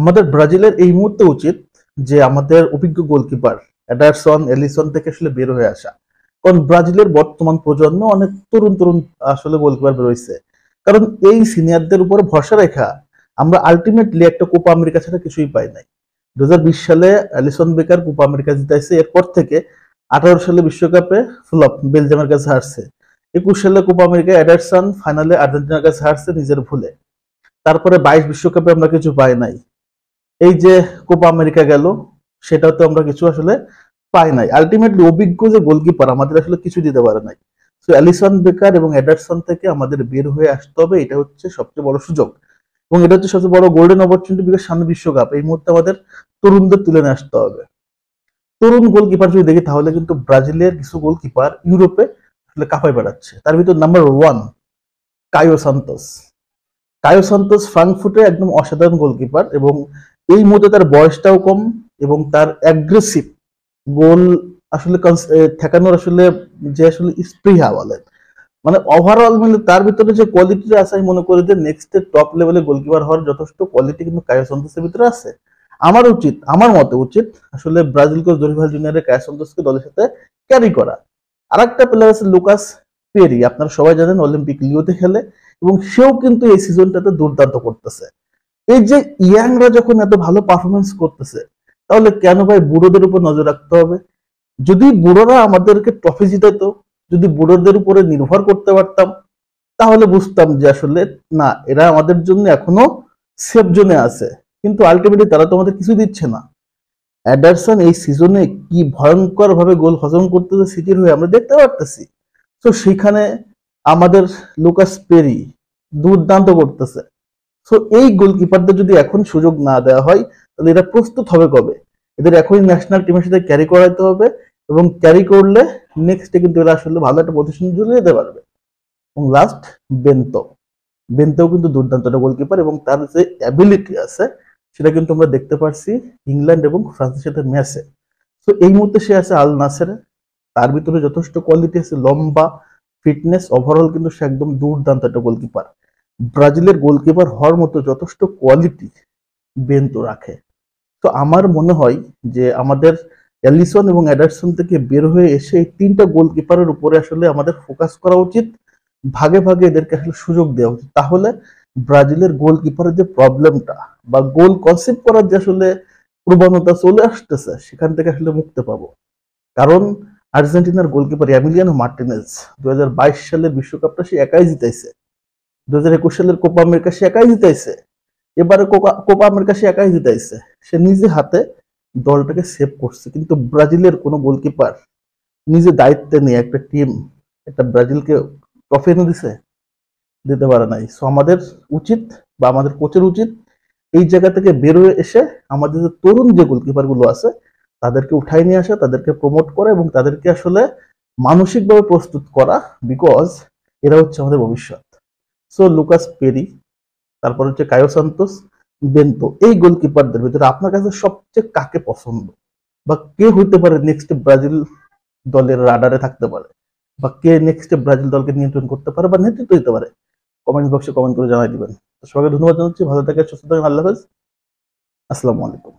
আমাদের ব্রাজিলের এই মুহূর্তে উচিত যে আমাদের অভিজ্ঞ গোলকিপার এডারসন এলিসন থেকে আসলে বের হয়ে আসা। কারণ ব্রাজিলের বর্তমান প্রজন্ম অনেক তরুণ তরুণ আসলে গোলকিপার বেরোইছে। কারণ এই সিনিয়রদের উপরে ভরসা রেখা আমরা আলটিমেটলি একটা কোপা আমেরিকা ছাড়া কিছুই পাই নাই। 2020 সালে অ্যালিসন বেকার কোপা আমেরিকা জিতাইছে, এরপর থেকে 18 সালে বিশ্বকাপে ফ্লপ বেলজিয়ামের কাছে হারছে, 21 সালে কোপা আমেরিকা এডারসন ফাইনালে আর্জেন্টিনার কাছে হারছে নিজের ভুলে। তারপরে 22 বিশ্বকাপে আমরা কিছু পাই নাই। এই যে কোপা আমেরিকা গেল, সেটাও তো আমরা কিছু আসলে পাই নাই। আলটিমেটলি অভিজ্ঞ যে গোলকিপার আমাদের আসলে কিছু দিতে পারে নাই। সো অ্যালিসন বেকার এবং এডারসন থেকে আমাদের বের হয়ে আসতে হবে, এটা হচ্ছে সবচেয়ে বড় সুযোগ এবং এটা হচ্ছে সবচেয়ে বড় গোল্ডেন অপরচুনিটি। বিকজ সামনে বিশ্বকাপ, এই মুহূর্তে আমাদের তরুণদের তুলে নিয়ে আসতে হবে। তরুণ গোলকিপার যদি দেখি তাহলে কিন্তু ব্রাজিলের কিছু গোলকিপার ইউরোপে আসলে কাঁপায় বেড়াচ্ছে। তার ভিতর number 1 Kaio Santos. Kaio Santos ফ্রাঙ্কফুটে একদম অসাধারণ গোলকিপার এবং এই মুহূর্তে তার বয়সটাও কম এবং তার অ্যাগ্রেসিভ গোল আসলে ঠেকানোর আসলে যে আসলে স্পৃহা বলেন, মানে ওভারঅল মিলে তার ভিতরে যে কোয়ালিটিটা আছে, আমি মনে করি যে নেক্সট টপ লেভেলে গোলকিপার হওয়ার যথেষ্ট কোয়ালিটি কিন্তু কায়ো সান্তোসের ভিতরে আছে। আমার মতে উচিত আসলে ব্রাজিল কোচ দরিভাল জুনিয়রের কায়ো সান্তোসকে দলের সাথে ক্যারি করা। আরেকটা প্লেয়ার আছে লুকাস পেরি, আপনারা সবাই জানেন অলিম্পিক লিওতে খেলে এবং সেও কিন্তু এই সিজনটাতে দুর্দান্ত করতেছে। এই যে ইয়াংরা যখন এত ভালো পারফরমেন্স করতেছে, তাহলে কেন ভাই বুড়োদের উপর নজর রাখতে হবে? যদি বুড়োরা আমাদেরকে ট্রফি জিতাতো, যদি বুড়োদের উপরে নির্ভর করতে পারতাম, তাহলে বুঝতাম যে আসলে না, এরা আমাদের জন্য এখনো সেফ জোনে আছে। কিন্তু আলটিমেটলি তারা তো আমাদের কিছু দিচ্ছে না। অ্যাডারসন এই সিজনে কি ভয়ঙ্কর ভাবে গোল হজম করতেছে সিটির হয়ে আমরা দেখতে পারতেছি। তো সেখানে আমাদের লুকাস পেরি দুর্দান্ত করতেছে। সো এই গোলকিপারদের যদি এখন সুযোগ না দেওয়া হয়, তাহলে এরা প্রস্তুত হবে কবে? এদের এখনই ন্যাশনাল টিমের সাথে ক্যারি করাইতে হবে এবং ক্যারি করলে নেক্সটে কিন্তু এরা আসলে ভালো একটা পজিশন চলে যেতে পারবে। এবং লাস্ট বেন্তো, বেন্তেও কিন্তু দুর্দান্ত একটা গোলকিপার এবং তার যে অ্যাবিলিটি আছে সেটা কিন্তু আমরা দেখতে পারছি ইংল্যান্ড এবং ফ্রান্সের সাথে ম্যাচে। তো এই মুহূর্তে সে আছে আল নাসেরে, তার ভিতরে যথেষ্ট কোয়ালিটি আছে, লম্বা, ফিটনেস, ওভারঅল কিন্তু সে একদম দুর্দান্ত একটা গোলকিপার। ব্রাজিলের গোলকিপার হওয়ার মতো যথেষ্ট কোয়ালিটি বেন্তো রাখে। তো আমার মনে হয় যে আমাদের অ্যালিসন এবং এডারসন থেকে বের হয়ে এসে এই তিনটা গোলকিপারের উপরে আসলে আমাদের ফোকাস করা উচিত, ভাগে ভাগে এদেরকে আসলে সুযোগ দেওয়া উচিত। তাহলে ব্রাজিলের গোলকিপারের যে প্রবলেমটা বা গোল কনসেপ্ট করার যে আসলে প্রবণতা চলে আসতেছে, সেখান থেকে আসলে মুক্তি পাবো। কারণ আর্জেন্টিনার গোলকিপার এমিলিয়ানো মার্টিনেজ 2022 সালের বিশ্বকাপটা সে একাই জিতাইছে, 2021 সালের কোপা আমেরিকা সে একাই জিতাইছে, এবারে কোপা আমেরিকা সে একাই জিতাইছে। সে নিজে হাতে দলটাকে সেভ করছে। কিন্তু ব্রাজিলের কোনো গোলকিপার নিজে দায়িত্বে নিয়ে একটা টিম, একটা ব্রাজিলকে ট্রফি এনে দিছে? দিতে পারে নাই। সো আমাদের উচিত বা আমাদের কোচের উচিত এই জায়গা থেকে বের হয়ে এসে আমাদের যে তরুণ যে গোলকিপার গুলো আছে তাদেরকে উঠাই নিয়ে আসা, তাদেরকে প্রমোট করা এবং তাদেরকে আসলে মানসিকভাবে প্রস্তুত করা। বিকজ এরা হচ্ছে আমাদের ভবিষ্যৎ। সো লুকাস পেরি, তারপর হচ্ছে কায়ো সান্তোস, বেন্তো, এই গোলকিপারদের ভিতরে আপনার কাছে সবচেয়ে কাকে পছন্দ বা কে হইতে পারে নেক্সট ব্রাজিল দলের রাডারে থাকতে পারে বা কে নেক্সট ব্রাজিল দলকে নিয়ন্ত্রণ করতে পারে বা নেতৃত্ব দিতে পারে? কমেন্ট বক্সে কমেন্ট করে জানাই দিবেন। তো সবাইকে ধন্যবাদ জানাচ্ছি, ভালো থাকেন, সুস্থ থাকেন, আল্লাহ হাফেজ, আসসালামু আলাইকুম।